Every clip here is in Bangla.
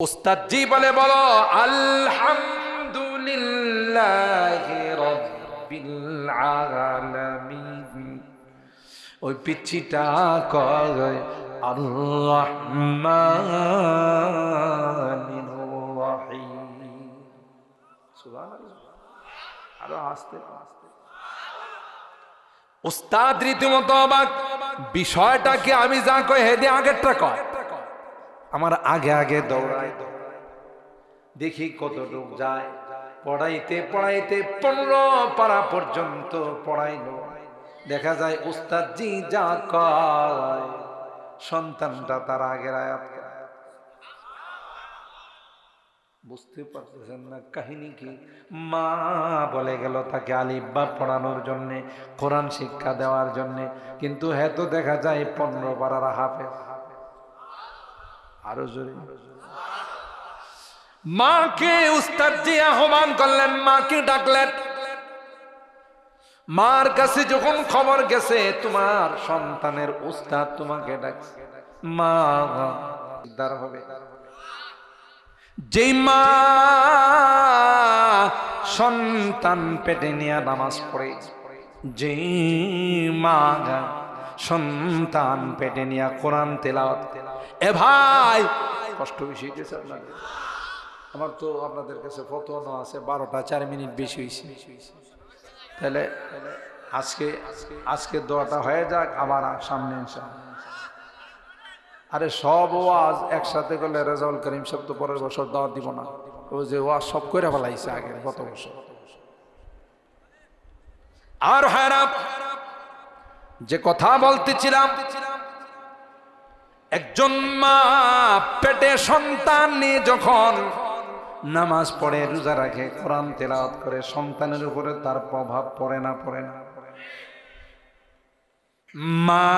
উস্তাদ জি বলে বলো আলহামদুলিল্লাহি রাব্বিল আলামিন। ওই পিচ্চিটা কয় আর রহমানির রহিম। সুবহানাল্লাহ। আরো আস্তে আস্তে। উস্তাদ রীতিমতো অবাক, বিষয়টা কি আমি যা কই হেদি আগেরটা কয়। আমার আগে আগে দৌড়ায়, দেখি কতটুক যায়। পড়াইতে পড়াইতে 15 পারা পর্যন্ত পড়াইলো। দেখা যায় উস্তাদ জি যা কয় সন্তানটা তার আগের আয়াত কয়। বুঝতে পারতেছেন না কাহিনী কি? মা বলে গেল তাকে আলিফ বা পড়ানোর জন্য, কোরআন শিক্ষা দেওয়ার জন্য, কিন্তু হ্যাঁ তো দেখা যায় 15 পারার হাফেজ। আরো জোরে। মাকে উস্তাদ জি আহ্বান করলেন, মাকে ডাকলেন। মার কাছে যখন খবর গেছে তোমার সন্তানের উস্তাদ তোমাকে ডাকছে, মা উদ্ধার হবে। যেই মা সন্তান পেটে নিয়ে নামাজ পড়ে, যেই মা সন্তান পেটে নিয়ে কোরআন তেলাওয়াত, এ ভাই কষ্ট বেশি হয়েছে আপনাদের। আমার তো আপনাদের কাছে ফতোয়া আছে 12টা 4 মিনিট বেশি হয়েছে। তাহলে আজকে দোয়াটা হয়ে যাক, আবার সামনে আসা। আরে সব ওয়াজ একসাথে করলে রেজাউল করিম সব তো পরের বছর দাওয়াত দিব না। ও যে ওয়াজ সব করে ফেলাইছে আগে গত বছর। আর হারাপ যে কথা বলতেছিলাম, একজন মা পেটে সন্তান নিয়ে যখন নামাজ পড়ে, রোজা রাখে, কোরআন তেলাওয়াত করে, সন্তানের উপরে তার প্রভাব পড়ে না? পড়ে না? মা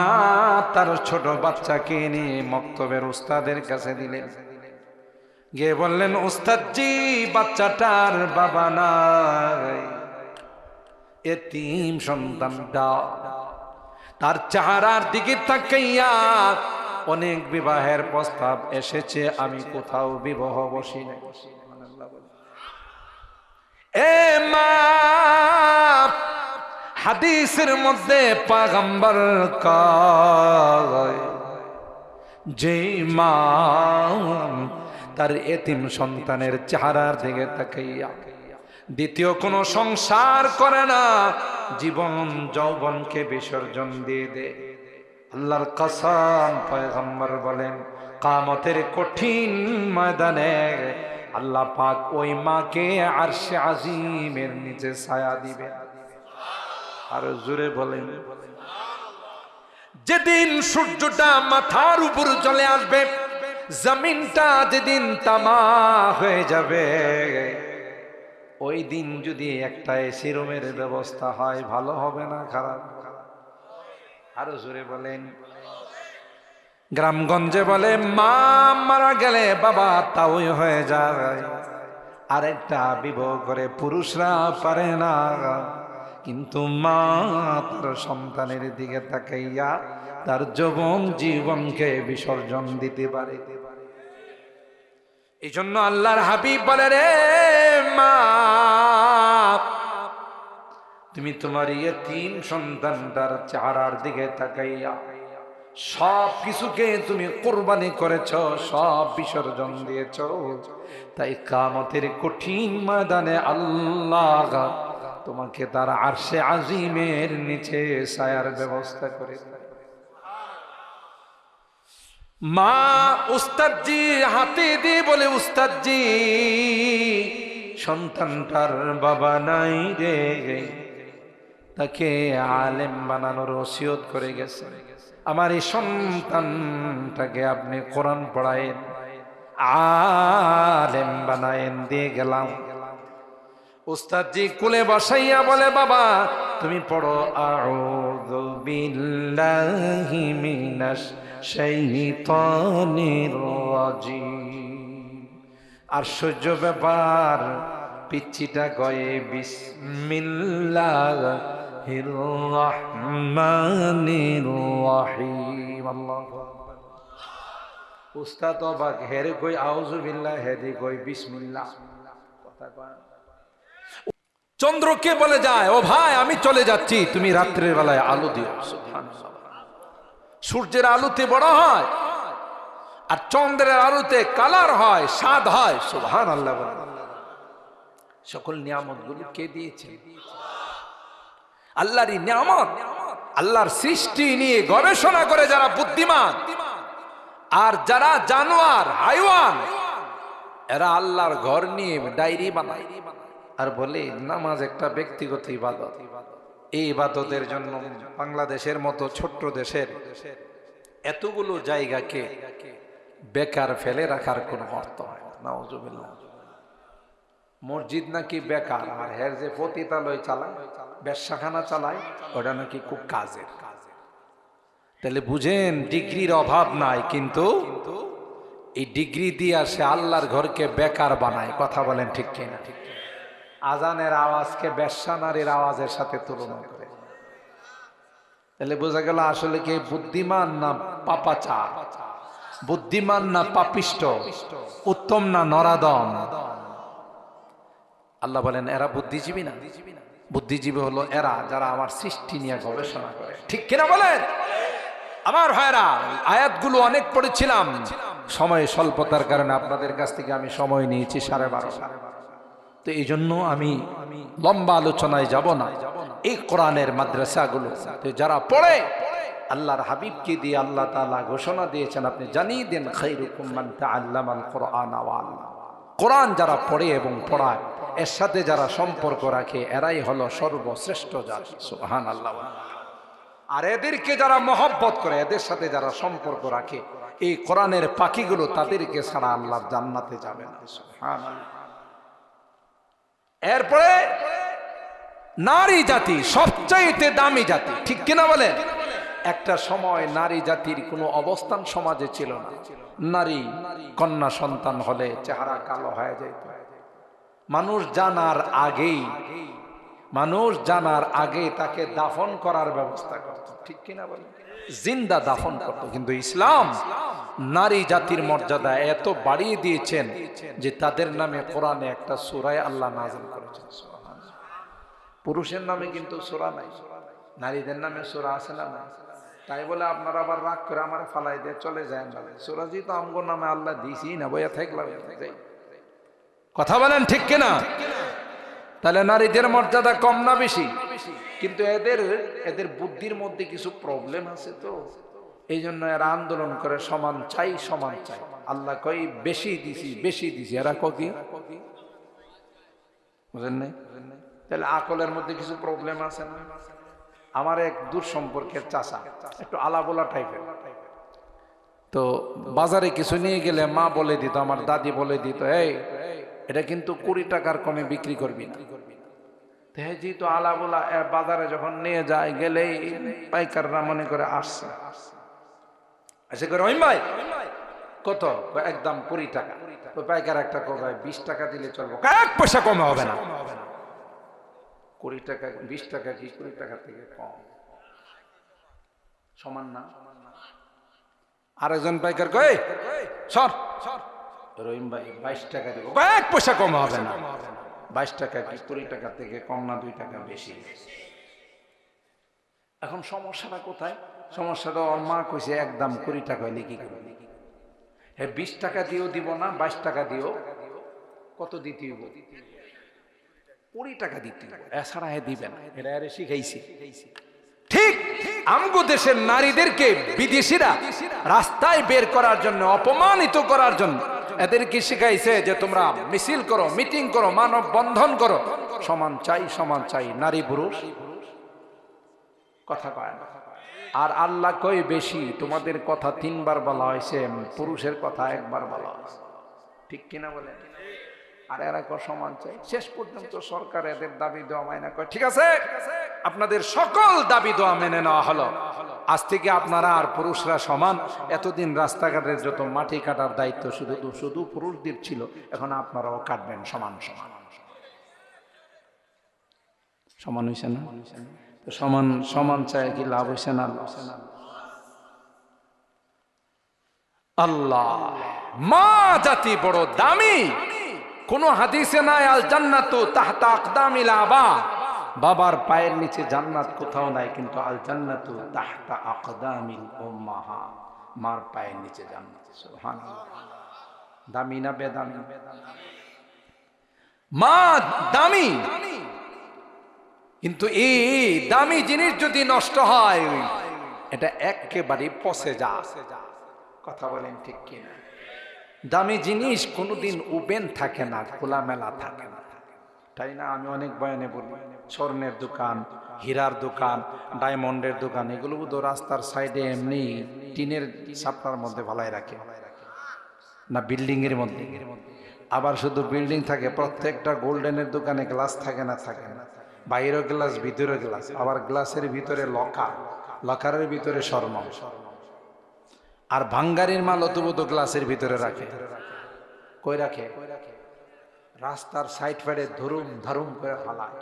তার ছোট বাচ্চাকে নিয়ে মক্তবের উস্তাদের কাছে দিলেন, গিয়ে বললেন উস্তাদ জি বাচ্চাটার বাবা নাই, এতিম সন্তানটা, তার চেহারার দিকে তাকাইয়া অনেক বিবাহের প্রস্তাব এসেছে, আমি কোথাও বিবাহ বসি নাই। এ মা, হাদিসের মধ্যে পয়গম্বর কয় যে মা তার এতিম সন্তানের চেহারার দিকে তাকাইয়া দ্বিতীয় কোন সংসার করে না, জীবন যৌবনকে বিসর্জন দিয়ে দে। আল্লাহর কসম, পয়গম্বর বলেন কিয়ামতের কঠিন ময়দানে আল্লাহ পাক ওই মাকে আরশে আজিমের নিচে ছায়া দিবেন। আর জোরে বলেন, যেদিন সূর্যটা মাথার উপর চলে আসবে, জমিনটা যেদিন তামা হয়ে যাবে, ওই দিন যদি একটা এসি রুমের ব্যবস্থা হয়, ভালো হবে না খারাপ? আরো জোরে বলেন। গ্রামগঞ্জে বলে মা মারা গেলে বাবা তাওই হয়ে যায়, আরেকটা বিবাহ করে পুরুষরা পারে না, কিন্তু মা তার সন্তানের দিকে তাকাইয়া তার যৌবন জীবনকে বিসর্জন দিতে পারে। এই জন্য আল্লাহর হাবিব বলে, রে মা, তুমি তোমার ইয়তীম সন্তানটার চেহারার দিকে তাকাইয়া সব কিছুকে তুমি কুরবানি করেছ, সব বিসর্জন দিয়েছ, তাই কিয়ামতের কঠিন ময়দানে আল্লাহ তোমাকে তার আরশে আজিমের নিচে ছায়ার ব্যবস্থা করে। মা উস্তাদ জি হাতে দিয়ে বলে, উস্তাদ জি সন্তানটার বাবা নাই রে, তাকে আলেম বানানোর ওসিয়ত করে গেছে, আমার এই সন্তানটাকে আপনি কোরআন পড়ায়েন, আলেম বানায়েন। দিয়ে গেলাম। উস্তাদ জি কোলে বসাইয়া বলে, বাবা তুমি পড়ো আউযু বিল্লাহি মিনাশ শাইতানির রাজিম। আশ্চর্য ব্যাপার, পিচ্চিটা গয়ে বিসমিল্লাহির রহমানির রহিম। আল্লাহু আকবার। উস্তাদ অবাক, হেরে কই আউযু বিল্লাহ, হেদি কই বিসমিল্লাহ। কথা কয় চন্দ্রকে বলে যায়, ও ভাই আমি চলে যাচ্ছি, তুমি রাত্রের বেলায় আলো দিও। সুবহানাল্লাহ। সূর্যের আলোতে বড় হয় আর চন্দ্রের আলোতে কালার হয়, স্বাদ হয়। সুবহানাল্লাহ। সকল নিয়ামত গুলো কে দিয়েছে? আল্লাহরই নিয়ামত। আল্লাহর সৃষ্টি নিয়ে গবেষণা করে যারা বুদ্ধিমান, আর যারা জানোয়ার হাইওয়ান, এরা আল্লাহর ঘর নিয়ে ডায়েরি বানায় আর বলে নামাজ একটা ব্যক্তিগত ইবাদত। এই ইবাদতের জন্য বাংলাদেশের মতো ছোট্ট দেশের এতগুলো জায়গাকে বেকার ফেলে রাখার কোনো অর্থ হয় না। নাউজুবিল্লাহ। মসজিদ নাকি বেকার, আর হের যে পতিতালয় চালায়, ব্যবসাখানা চালায়, ওটা নাকি খুব কাজের। তাহলে বুঝেন ডিগ্রির অভাব নাই, কিন্তু এই ডিগ্রি দিয়ে সে আল্লাহর ঘরকে বেকার বানায়। কথা বলেন ঠিক কিনা? আজানের আওয়াজকে বেশ্যা নারীর আওয়াজের সাথে তুলনা করে। তাহলে বোঝা গেল আসলে কি বুদ্ধিমান না পাপাচার, বুদ্ধিমান না পাপিষ্ট, উত্তম না নরাদম? আল্লাহ বলেন এরা বুদ্ধিজীবী না। বুদ্ধিজীবী হলো এরা যারা আমার সৃষ্টি নিয়ে গবেষণা করে। ঠিক কিনা বলেন? আমার ভাইরা, আয়াতগুলো অনেক পড়েছিলাম, সময় স্বল্পতার কারণে আপনাদের কাছ থেকে আমি সময় নিয়েছি 12:30। তো এই জন্য আমি লম্বা আলোচনায় যাব না। এই কোরআনের মাদ্রাসাগুলো যারা পড়ে, আল্লাহর হাবিবকে দিয়ে আল্লাহ তাআলা ঘোষণা দিয়েছেন, আপনি জানিয়ে দেন খায়রুকুম মান তাআল্লামাল কুরআন ওয়া আল্লামা। কোরআন যারা পড়ে এবং পড়ায়, এর সাথে যারা সম্পর্ক রাখে, এরাই হলো সর্বশ্রেষ্ঠ জাতি। সুবহানাল্লাহ। আর এদেরকে যারা মহব্বত করে, এদের সাথে যারা সম্পর্ক রাখে, এই কোরআনের পাখিগুলো তাদেরকে ছাড়া আল্লাহর জান্নাতে যাবে না। সুবহানাল্লাহ। এরপরে নারী জাতি সবচাইতে দামি জাতি। ঠিক কিনা বলেন? একটা সময় নারী জাতির কোনো অবস্থান সমাজে ছিল না। নারী কন্যা সন্তান হলে চেহারা কালো হয়ে যেত। মানুষ জানার আগেই তাকে দাফন করার ব্যবস্থা করত। ঠিক কিনা বলেন? জিন্দা দাফন করত। কিন্তু ইসলাম নারী জাতির মর্যাদা এত বাড়িয়ে দিয়েছেন যে তাদের নামে কোরআনে একটা সূরা আল্লাহ নাযিল করেছেন। পুরুষের নামে কিন্তু সূরা নাই, নারীদের নামে সূরা আছে না? তাই বলে আপনারা আবার রাগ করে আমার ফালাই দিয়ে চলে যায় না। সূরা জি তো আমগো নামে আল্লাহ দিছি না, বইয়া থাকলাম। কথা বলেন ঠিক কিনা? তাহলে নারীদের মর্যাদা কম না বেশি? কিন্তু এদের বুদ্ধির মধ্যে কিছু প্রবলেম আছে, তো এই জন্য এরা আন্দোলন করে সমান চাই, সমান চাই। আল্লাহ কই বেশি দিছি, এরা কি বুঝেন নাই? তাহলে আকলের মধ্যে কিছু প্রবলেম আছে না? আমার এক দূর সম্পর্কের চাচা, একটু আলাবোলা টাইপের, তো বাজারে কিছু নিয়ে গেলে মা বলে দিত, আমার দাদি বলে দিত, এই এটা কিন্তু 20 টাকার কমে বিক্রি করবি না। যেহেতু আলাবোলা বাজারে যখন নিয়ে যায়, গেলেই পাইকাররা মনে করে আসছে, এসে করে ওই ভাই কত, একদম 20 টাকা। তো পাইকার একটা কয় 20 টাকা দিলে চলবো, 1 পয়সা কমে হবে না। 20 টাকা 20 টাকা কি 20 টাকা থেকে কম? সমান না? আরেকজন পাইকার কয় সর, রহিম ভাই 22 টাকা দিব, 1 পয়সা কম হবে না। 22 টাকা কি 20 টাকা থেকে কম না, 2 টাকা বেশি। এখন সমস্যাটা কোথায়? সমস্যাটা ওর মা কইছে একদম 20 টাকা হইলে কি করবে? হ্যাঁ 20 টাকা দিয়েও দিব না, 22 টাকা দিও, কত দিতে হইব? 20 টাকা দিতে হবে, এছাড়া দিবে না। এটা আরে শিখাইছি। ঠিক আমগো দেশের নারীদেরকে বিদেশিরা রাস্তায় বের করার জন্য, অপমানিত করার জন্য এদেরকে শিখাইছে যে তোমরা মিছিল করো, মিটিং করো, মানব বন্ধন করো, সমান চাই, সমান চাই, নারী পুরুষ কথা কয় না। আর আল্লাহ কই বেশি, তোমাদের কথা 3 বার বলা হয়েছে, পুরুষের কথা 1 বার বলা হয়েছে। ঠিক কিনা বলে? আর এরা সমান চাই। শেষ পর্যন্ত সরকার এদের দাবি দেওয়া মাইনা করে, ঠিক আছে আপনাদের সকল দাবি দেওয়া মেনে নেওয়া হলো, আজ থেকে আপনারা আর পুরুষরা সমান। এতদিন রাস্তাঘাটের যত মাটি কাটার দায়িত্ব শুধু পুরুষদের ছিল, এখন আপনারাও কাটবেন সমান সমান। সমান হয়েছে না? তো সমান চাই কি লাভ হয়েছে না? আল্লাহ, মা জাতি বড় দামি। কোন হাদিসে নাই আল জান্নাতু তাহতা আকদামিল আবা, বাবার পায়ের নিচে জান্নাত কোথাও নাই, কিন্তু আল জান্নাতু তাহতা আকদামিল উম্মাহা, মার পায়ের নিচে জান্নাত। সুবহানাল্লাহ। দামি না বেদামি? মা দামি, কিন্তু এই দামি জিনিস যদি নষ্ট হয় এটা একেবারে পচে যায়। কথা বলেন ঠিক কিনা? দামি জিনিস কোনোদিন ওপেন থাকে না, খোলামেলা থাকে না, তাই না? আমি অনেক বয়ানে বলি, স্বর্ণের দোকান, হীরার দোকান, ডায়মন্ডের দোকান, এগুলো তো রাস্তার সাইডে এমনি টিনের ছাপড়ার মধ্যে ভালাই রাখে না, বিল্ডিং এর মধ্যে। আবার শুধু বিল্ডিং থাকে, প্রত্যেকটা গোল্ডেনের দোকানে গ্লাস থাকে না? থাকে না। বাইরেও গ্লাস, ভিতরে গ্লাস, আবার গ্লাসের ভিতরে লকার, লকারের ভিতরে স্বর্ণ। আর ভাঙ্গারির মাল অতবত গ্লাসের ভিতরে রাখে। কই রাখে? রাস্তার সাইড ফাইডে ধরুম ধরুম করে ফালায়।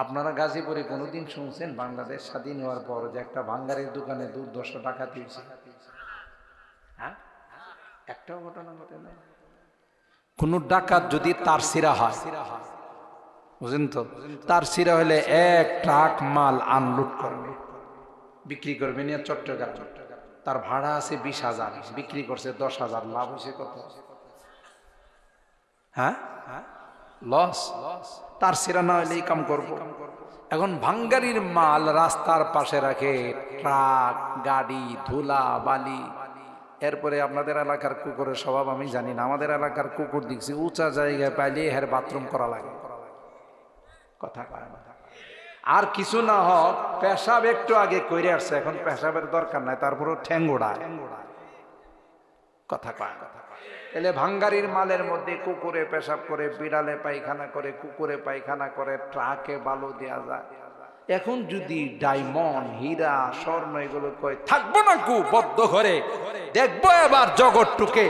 আপনারা গাজীপুরে কোনোদিন শুনছেন বাংলাদেশ স্বাধীন হওয়ার পর যে একটা ভাঙ্গারির দোকানে দুর্দশা ডাকাতি হয়েছে? হ্যাঁ, একটাও ঘটনা ঘটে না। কোন ডাকাত যদি তার সিরা হয়, বুঝেন তো, তার সিরা হলে এক ট্রাক মাল আনলোড করবে, বিক্রি করবে নিয়ে চট্টগ্রাম। তার ভাড়া আছে 20,000, বিক্রি করছে 10,000, লাভ হয়েছে কত? হ্যাঁ, লস। তার সিরা না হলে কাম করবো। এখন ভাঙ্গারির মাল রাস্তার পাশে রাখে, ট্রাক, গাড়ি, ধুলা বালি। এরপরে আপনাদের এলাকার কুকুরের স্বভাব আমি জানি না, আমাদের এলাকার কুকুর দেখছি উঁচা জায়গায় পাইলে হের বাথরুম করা লাগে। কথা কয় না। আর কিছু না হোক, পেশাব একটু আগে কইরে আসছে, এখন পেশাবের দরকার নাই, তারপরও ঠ্যাঙ্গোড়ায়। কথা কয় না। এলে ভাঙ্গারির মালের মধ্যে কুকুরে পেশাব করে, বিড়ালে পায়খানা করে, কুকুরে পায়খানা করে, ট্রাকে বালু দেওয়া যায়। এখন যদি ডায়মন্ড, হীরা, স্বর্ণ এগুলো কয় থাকবো না কু বদ্ধ ঘরে, দেখবো এবার জগৎটুকে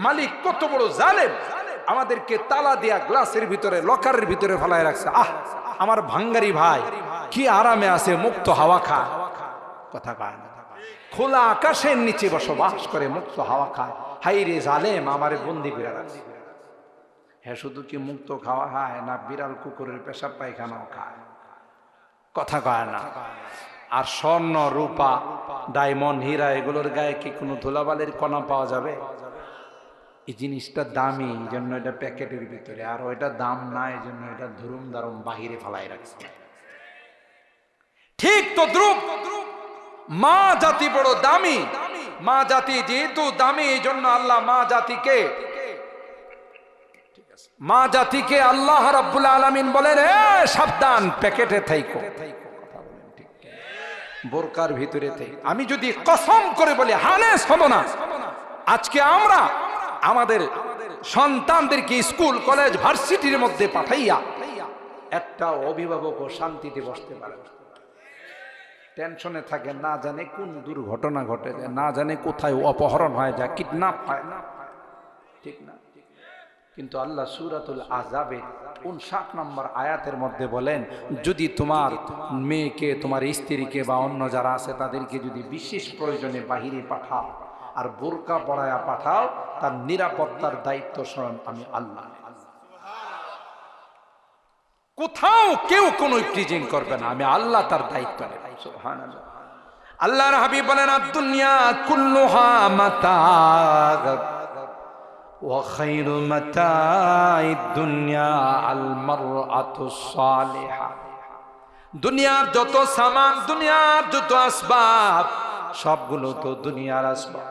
মালিক কত বড় জালেম, আমাদেরকে তালা দিয়া গ্লাসের ভিতরে, লকারের ভিতরে ফেলায় রাখছে। আহ, আমার ভাঙ্গারি ভাই কি আরামে আছে, মুক্ত হাওয়া খায়। কথা কয় না। খোলা আকাশের নিচে বসবাস করে, মুক্ত হাওয়া খায়। হাই রে জালেম, আমারে বন্দি করে রাখছে। হ্যাঁ, শুধু কি মুক্ত খাওয়া খায় না, বিড়াল কুকুরের পেশাব পায়খানাও খায়। কথা কয় না। আর স্বর্ণ, রূপা, ডায়মন্ড, হীরা এগুলোর গায়ে কি কোনো ধুলাবালির কণা পাওয়া যাবে? এই জিনিসটা দামি, এই জন্য এটা প্যাকেটের ভিতরে, আর ওইটা দাম না, এই জন্য এটা ধরুম দারুম বাহিরে ফেলাই রাখছে। ঠিক তো দ্রুপ মা জাতি বড় দামি। মা জাতি যেহেতু দামি, এই জন্য আল্লাহ মা জাতিকে আল্লাহ রাব্বুল আলামিন বলেন, সাবধান, প্যাকেটে থাইকো। বোরকার ভিতরে থাই। আমি যদি কসম করে বলি হানেস হব না, আজকে আমরা আমাদের সন্তানদেরকে স্কুল, কলেজ, ভার্সিটির মধ্যে পাঠাইয়া একটা অভিভাবক ও শান্তিতে বসতে পারে, টেনশনে থাকে, না জানে কোন দুর্ঘটনা ঘটে যায়, না জানে কোথায় অপহরণ হয়ে যায়, কিডন্যাপ হয়, ঠিক না? কিন্তু আল্লাহ সূরাতুল আযাবের 59 নম্বর আয়াতের মধ্যে বলেন, যদি তোমার মেয়েকে, তোমার স্ত্রীকে বা অন্য যারা আছে তাদেরকে যদি বিশেষ প্রয়োজনে বাহিরে পাঠাও আর বোরকা পরায়া পাঠাও, তার নিরাপত্তার দায়িত্ব স্বয়ং আমি আল্লাহ। কোথাও কেউ কোনো ইফটিজিং করবে না, আমি আল্লাহ তার দায়িত্ব নেব। সুবহানাল্লাহ। আল্লাহর হাবিব বলেন, আদ-দুনিয়া কুল্লুহা মাতা' ওয়া খায়রু মাতা'id দুনিয়া আল মারআতুস সালিহা। দুনিয়ার যত সামান, দুনিয়ার যত আসবাব, সবগুলো তো দুনিয়ার আসবাব।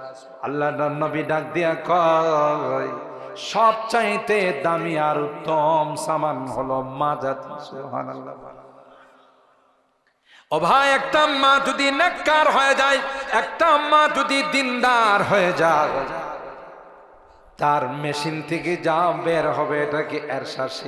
আল্লাহর নবী ডাক দিয়া কয়, সবচাইতে দামি আর উত্তম সামান হলো মা জাতি। সুবহানাল্লাহ। ও ভাই, একটা মা যদি নেককার হয়ে যায়, একটা মা যদি দিনদার হয়ে যায়, তার মেশিন থেকে যা বের হবে এটা কি এরশাদ